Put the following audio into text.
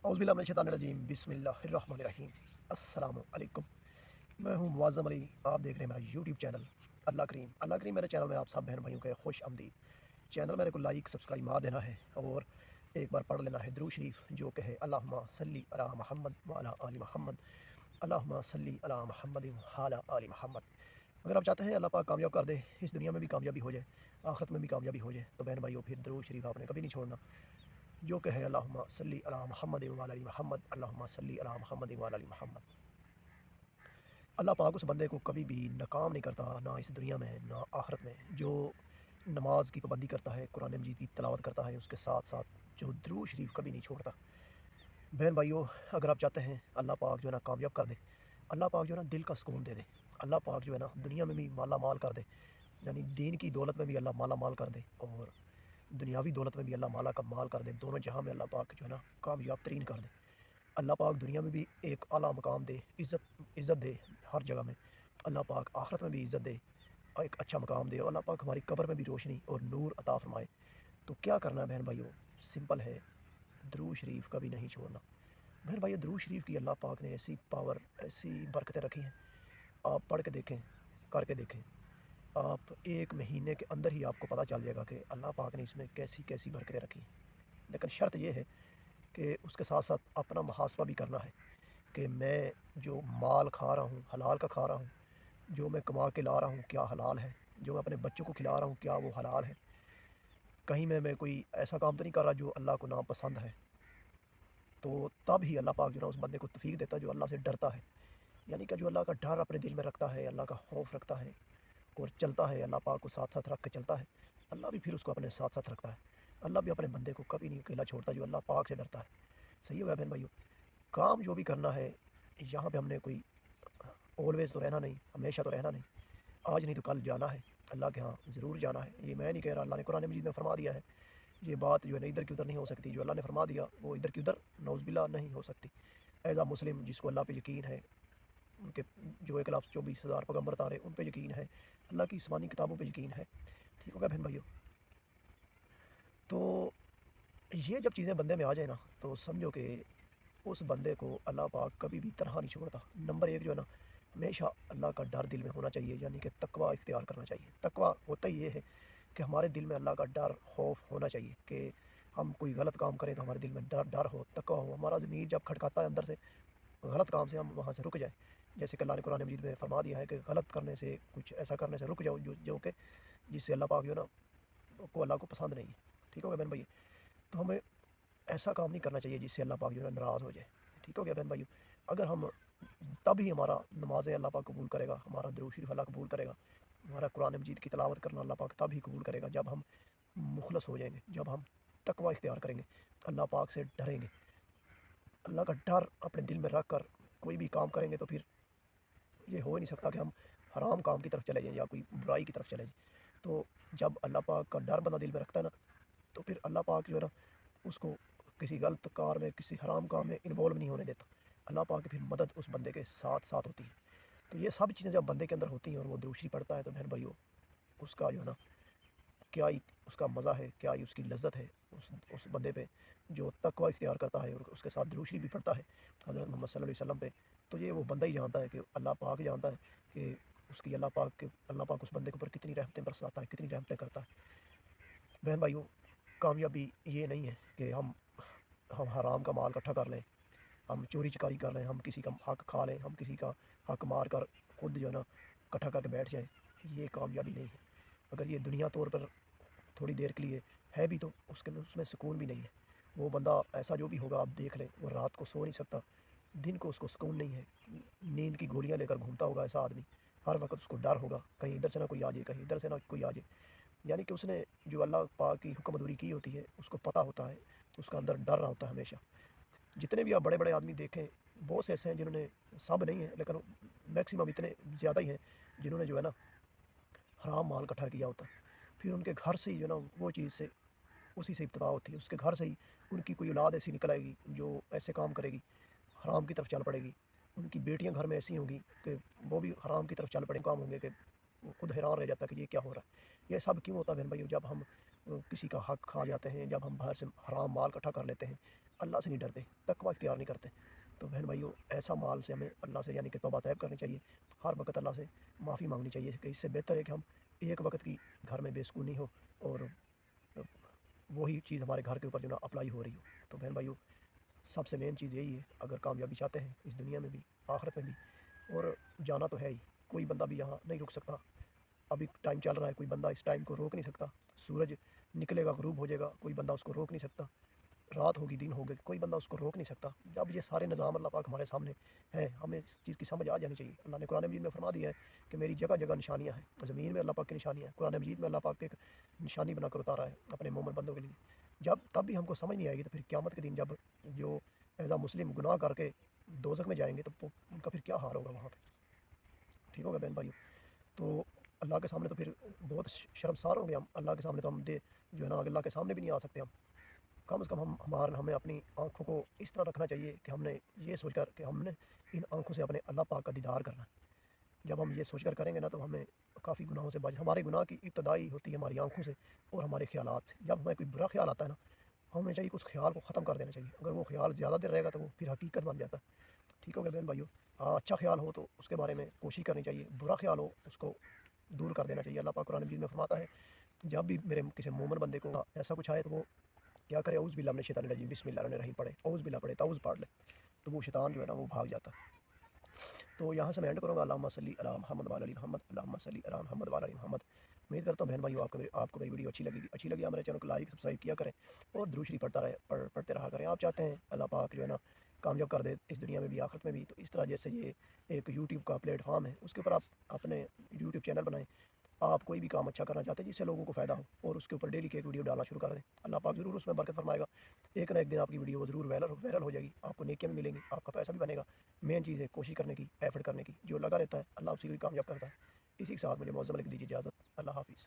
اعوذ باللہ من الشیطان الرجیم بسم اللہ الرحمن الرحیم السلام علیکم۔ میں ہوں معظم علی، آپ دیکھ رہے ہیں میرا یوٹیوب چینل اللہ کریم میرے چینل میں آپ سب بہن بھائیوں کے خوش آمدید۔ چینل میرے کو لائک سبسکرائب مار دینا ہے اور ایک بار پڑھ لینا ہے درود شریف جو کہ ہے اللہم صلی علی محمد وعلی آل محمد، اللہم صلی علی محمد وعلی آل محمد۔ اگر آپ چاہتے ہیں اللہ پاک کامیاب کر دے، اس دنیا میں بھی کامیابی ہو جائے، آخرت میں بھی کامیابی ہو جائے، تو بہن بھائیوں پھر درود شریف آپ نے کبھی نہیں چھوڑنا، جو کہ ہے اللہم صلی علی محمد وعلی آل محمد، اللہم صلی علی محمد وعلی آل محمد۔ اللہ پاک اس بندے کو کبھی بھی ناکام نہیں کرتا، نہ اس دنیا میں نہ آخرت میں، جو نماز کی پابندی کرتا ہے، قرآن مجید کی تلاوت کرتا ہے، اس کے ساتھ ساتھ جو درود شریف کبھی نہیں چھوڑتا۔ بہن بھائیوں، اگر آپ چاہتے ہیں اللہ پاک جو ہے نا کامیاب کر دے، اللہ پاک جو ہے نا دل کا سکون دے دے، اللہ پاک جو ہے نا دنیا میں بھی مالا مال کر دے، یعنی دین کی دولت میں بھی اللہ مالا مال کر دے اور دنیاوی دولت میں بھی اللہ مالا کا مال کر دے، دونوں جہاں میں اللہ پاک جو ہے نا کامیاب ترین کر دے۔ اللہ پاک دنیا میں بھی ایک اعلیٰ مقام دے، عزت دے ہر جگہ میں، اللہ پاک آخرت میں بھی عزت دے، ایک اچھا مقام دے، اور اللہ پاک ہماری قبر میں بھی روشنی اور نور عطا فرمائے۔ تو کیا کرنا ہے بہن بھائیوں؟ سمپل ہے، درود شریف کبھی نہیں چھوڑنا۔ بہن بھائیوں، درود شریف کی اللہ پاک نے ایسی پاور، ایسی برکتیں رکھی ہیں، آپ پڑھ کے دیکھیں، کر کے دیکھیں، آپ ایک مہینے کے اندر ہی آپ کو پتہ چل جائے گا کہ اللہ پاک نے اس میں کیسی کیسی برکتیں رکھی ہیں۔ لیکن شرط یہ ہے کہ اس کے ساتھ ساتھ اپنا محاسبہ بھی کرنا ہے کہ میں جو مال کھا رہا ہوں حلال کا کھا رہا ہوں، جو میں کما کے لا رہا ہوں کیا حلال ہے، جو میں اپنے بچوں کو کھلا رہا ہوں کیا وہ حلال ہے، کہیں میں کوئی ایسا کام تو نہیں کر رہا جو اللہ کو ناپسند ہے۔ تو تب ہی اللہ پاک جو نا اس بندے کو توفیق دیتا ہے جو اللہ سے ڈرتا ہے، یعنی کہ جو اللہ کا ڈر اپنے دل میں رکھتا ہے، اللہ کا خوف رکھتا ہے اور چلتا ہے، اللہ پاک کو ساتھ ساتھ رکھ کے چلتا ہے، اللہ بھی پھر اس کو اپنے ساتھ ساتھ رکھتا ہے۔ اللہ بھی اپنے بندے کو کبھی نہیں اکیلا چھوڑتا جو اللہ پاک سے ڈرتا ہے۔ صحیح ہو گیا بہن بھائیو؟ کام جو بھی کرنا ہے، یہاں پہ ہم نے کوئی آلویز تو رہنا نہیں، ہمیشہ تو رہنا نہیں، آج نہیں تو کل جانا ہے، اللہ کے ہاں ضرور جانا ہے۔ یہ میں نہیں کہہ رہا، اللہ نے قرآن مجید میں فرما دیا ہے، یہ بات جو ہے نا ادھر کی ادھر نہیں ہو سکتی، جو اللہ نے فرما دیا وہ ادھر کی ادھر نعوذ باللہ نہیں ہو سکتی۔ ایز اے مسلم جس کو اللہ پہ یقین ہے، ان کے جو 1,24,000 پیغمبر اتارے ان پہ یقین ہے، اللہ کی آسمانی کتابوں پہ یقین ہے۔ ٹھیک ہو گیا بہن بھائیو؟ تو یہ جب چیزیں بندے میں آ جائیں نا تو سمجھو کہ اس بندے کو اللہ پاک کبھی بھی تنہا نہیں چھوڑتا۔ نمبر ایک جو ہے نا، ہمیشہ اللہ کا ڈر دل میں ہونا چاہیے، یعنی کہ تقوی اختیار کرنا چاہیے۔ تقوی ہوتا ہی یہ ہے کہ ہمارے دل میں اللہ کا ڈر خوف ہونا چاہیے کہ ہم کوئی غلط کام کریں تو ہمارے دل میں ڈر ہو، تقوی ہو، ہمارا ضمیر جب کھٹکاتا ہے اندر سے غلط کام سے ہم وہاں سے رک جائیں، جیسے کہ اللہ نے قرآن مجید میں فرما دیا ہے کہ غلط کرنے سے، کچھ ایسا کرنے سے رک جاؤ جو کہ جس سے اللہ پاک جو ہے نا کو اللہ کو پسند نہیں ہے۔ ٹھیک ہو گیا بہن بھائی؟ تو ہمیں ایسا کام نہیں کرنا چاہیے جس سے اللہ پاک جو ہے ناراض ہو جائے۔ ٹھیک ہو گیا بہن بھائیو؟ اگر ہم تب ہی ہمارا نمازیں اللہ پاک قبول کرے گا، ہمارا درود شریف اللہ قبول کرے گا، ہمارا قرآن مجید کی تلاوت کرنا اللہ پاک تب ہی قبول کرے گا جب ہم مخلص ہو جائیں گے، جب ہم تقوی اختیار کریں گے، اللہ پاک سے ڈریں گے، اللہ کا ڈر اپنے دل میں رکھ کر کوئی بھی کام کریں گے تو پھر یہ ہو ہی نہیں سکتا کہ ہم حرام کام کی طرف چلے جائیں یا کوئی برائی کی طرف چلے جائیں۔ تو جب اللہ پاک کا ڈر بندہ دل میں رکھتا ہے نا تو پھر اللہ پاک جو ہے نا اس کو کسی غلط کار میں، کسی حرام کام میں انوالو نہیں ہونے دیتا۔ اللہ پاک کی پھر مدد اس بندے کے ساتھ ساتھ ہوتی ہے۔ تو یہ سب چیزیں جب بندے کے اندر ہوتی ہیں اور وہ دوسری پڑھتا ہے تو بہن بھائیو، اس کا جو ہے نا کیا ہی اس کا مزہ ہے، کیا ہی اس کی لذت ہے اس بندے پہ جو تقوی اختیار کرتا ہے اور اس کے ساتھ دروشی بھی پڑھتا ہے حضرت محمد صلی اللہ علیہ وسلم پہ۔ تو یہ وہ بندہ ہی جانتا ہے کہ اللہ پاک جانتا ہے کہ اس کی اللہ پاک اس بندے کے اوپر کتنی رحمتیں برساتا ہے، کتنی رحمتیں کرتا ہے۔ بہن بھائیو، کامیابی یہ نہیں ہے کہ ہم حرام کا مال اکٹھا کر لیں، ہم چوری چکاری کر لیں، ہم کسی کا حق کھا لیں، ہم کسی کا حق مار کر خود جو ہے نا اکٹھا کر کے بیٹھ جائیں، یہ کامیابی نہیں ہے۔ اگر یہ دنیا طور پر تھوڑی دیر کے لیے ہے بھی تو اس میں سکون بھی نہیں ہے۔ وہ بندہ ایسا جو بھی ہوگا آپ دیکھ لیں، وہ رات کو سو نہیں سکتا، دن کو اس کو سکون نہیں ہے، نیند کی گولیاں لے کر گھومتا ہوگا ایسا آدمی، ہر وقت اس کو ڈر ہوگا کہیں ادھر سے نہ کوئی آ جائے، کہیں ادھر سے نہ کوئی آ جائے، یعنی کہ اس نے جو اللہ پاک کی حکم ادوری کی ہوتی ہے اس کو پتہ ہوتا ہے، تو اس کا اندر ڈر رہا ہوتا ہے ہمیشہ۔ جتنے بھی آپ بڑے بڑے آدمی دیکھیں، بہت سے ایسے ہیں جنہوں نے، سب نہیں ہیں لیکن میکسیمم اتنے زیادہ ہی ہیں جنہوں نے جو ہے نا حرام مال اکٹھا کیا ہوتا ہے، پھر ان کے گھر سے ہی جو ہے نا وہ چیز سے، اسی سے ابتدا ہوتی ہے، اس کے گھر سے ہی ان کی کوئی اولاد ایسی نکل آئے گی جو ایسے کام کرے گی، حرام کی طرف چل پڑے گی، ان کی بیٹیاں گھر میں ایسی ہوں گی کہ وہ بھی حرام کی طرف چل پڑے کام ہوں گے کہ وہ خود حیران رہ جاتا ہے کہ یہ کیا ہو رہا ہے۔ یہ سب کیوں ہوتا ہے بہن بھائیو؟ جب ہم کسی کا حق کھا جاتے ہیں، جب ہم باہر سے حرام مال اکٹھا کر لیتے ہیں، اللہ سے نہیں ڈرتے، تقوی اختیار نہیں کرتے، تو بہن بھائیوں ایسا مال سے ہمیں اللہ سے یعنی کہ توبہ طیب کرنی چاہیے، ہر وقت اللہ سے معافی مانگنی چاہیے کہ اس سے بہتر ہے کہ ہم ایک وقت کی گھر میں بے سکونی ہو اور وہی چیز ہمارے گھر کے اوپر جو نا اپلائی ہو رہی ہو۔ تو بہن بھائیوں سب سے مین چیز یہی ہے، اگر کامیابی چاہتے ہیں اس دنیا میں بھی آخرت میں بھی، اور جانا تو ہے ہی، کوئی بندہ بھی یہاں نہیں رک سکتا، ابھی ٹائم چل رہا ہے، کوئی بندہ اس ٹائم کو روک نہیں سکتا، سورج نکلے گا غروب ہو جائے گا، کوئی بندہ اس کو روک نہیں سکتا، رات ہوگی دن ہوگی کوئی بندہ اس کو روک نہیں سکتا۔ جب یہ سارے نظام اللہ پاک ہمارے سامنے ہیں، ہمیں اس چیز کی سمجھ آ جانی چاہیے۔ اللہ نے قرآن مجید میں فرما دیا ہے کہ میری جگہ جگہ نشانیاں ہیں، زمین میں اللہ پاک کی نشانیاں ہیں، قرآن مجید میں اللہ پاک ایک نشانی بنا کر اتارا ہے اپنے مومن بندوں کے لیے۔ جب تب بھی ہم کو سمجھ نہیں آئے گی تو پھر قیامت کے دن جب جو ایز اے مسلم گناہ کر کے دوزخ میں جائیں گے تو ان کا پھر کیا حال ہوگا وہاں پہ، ٹھیک ہوگا بہن بھائیو۔ تو اللہ کے سامنے تو پھر بہت شرمسار ہوں گے ہم، اللہ کے سامنے تو ہم جو ہے نا اللہ کے سامنے بھی نہیں آ سکتے ہم۔ کم از کم ہمیں اپنی آنکھوں کو اس طرح رکھنا چاہیے کہ ہم نے یہ سوچ کر کہ ہم نے ان آنکھوں سے اپنے اللہ پاک کا دیدار کرنا ہے۔ جب ہم یہ سوچ کر کریں گے نا تو ہمیں کافی گناہوں سے ہمارے گناہ کی ابتدائی ہوتی ہے ہماری آنکھوں سے اور ہمارے خیالات سے۔ جب ہمیں کوئی برا خیال آتا ہے نا، ہمیں چاہیے کہ اس خیال کو ختم کر دینا چاہیے، اگر وہ خیال زیادہ دیر رہے گا تو وہ پھر حقیقت بن جاتا ہے، ٹھیک ہو گیا بہن بھائیو۔ اچھا خیال ہو تو اس کے بارے میں کوشش کرنی چاہیے، برا خیال ہو اس کو دور کر دینا چاہیے۔ اللہ پاک قرآن مجید میں فرماتا ہے جب بھی میرے کسی مومن بندے کو ایسا کچھ آئے تو وہ کیا کرے، اعوذ باللہ من الشیطان الرجیم، بسم اللہ الرحمن الرحیم پڑھے، اعوذ باللہ پڑھے، تعوذ پڑھ لے، تو وہ شیطان جو ہے نا وہ بھاگ جاتا ہے۔ تو یہاں سے میں اینڈ کروں گا، اللہم صلی علی محمد وعلی محمد، اللہم صلی علی محمد وعلی محمد۔ امید کرتا ہوں بہن بھائیو آپ کو میری ویڈیو اچھی لگی ہمارے چینل کو لائک سبسکرائب کیا کریں اور درود شریف پڑھتے رہا کریں۔ آپ چاہتے ہیں اللہ پاک جو ہے نا کامیاب کر دے اس دنیا میں بھی آخرت میں بھی، تو اس طرح جیسے یہ ایک یوٹیوب کا پلیٹ فارم ہے، اس کے اوپر آپ اپنے یوٹیوب چینل بنائیں، آپ کوئی بھی کام اچھا کرنا چاہتے ہیں جس سے لوگوں کو فائدہ ہو، اور اس کے اوپر ڈیلی کی ایک ویڈیو ڈالنا شروع کر دیں، اللہ پاک ضرور اس میں برکت فرمائے گا۔ ایک نہ ایک دن آپ کی ویڈیو ضرور وائرل ہو جائے گی، آپ کو نیکیاں بھی ملیں گی، آپ کا پیسہ بھی بنے گا۔ مین چیز ہے کوشش کرنے کی، ایفرٹ کرنے کی، جو لگا رہتا ہے اللہ اسی کو کامیاب کرتا ہے۔ اسی کے ساتھ مجھے معذم لکھ دیجیے اجازت، اللہ حافظ۔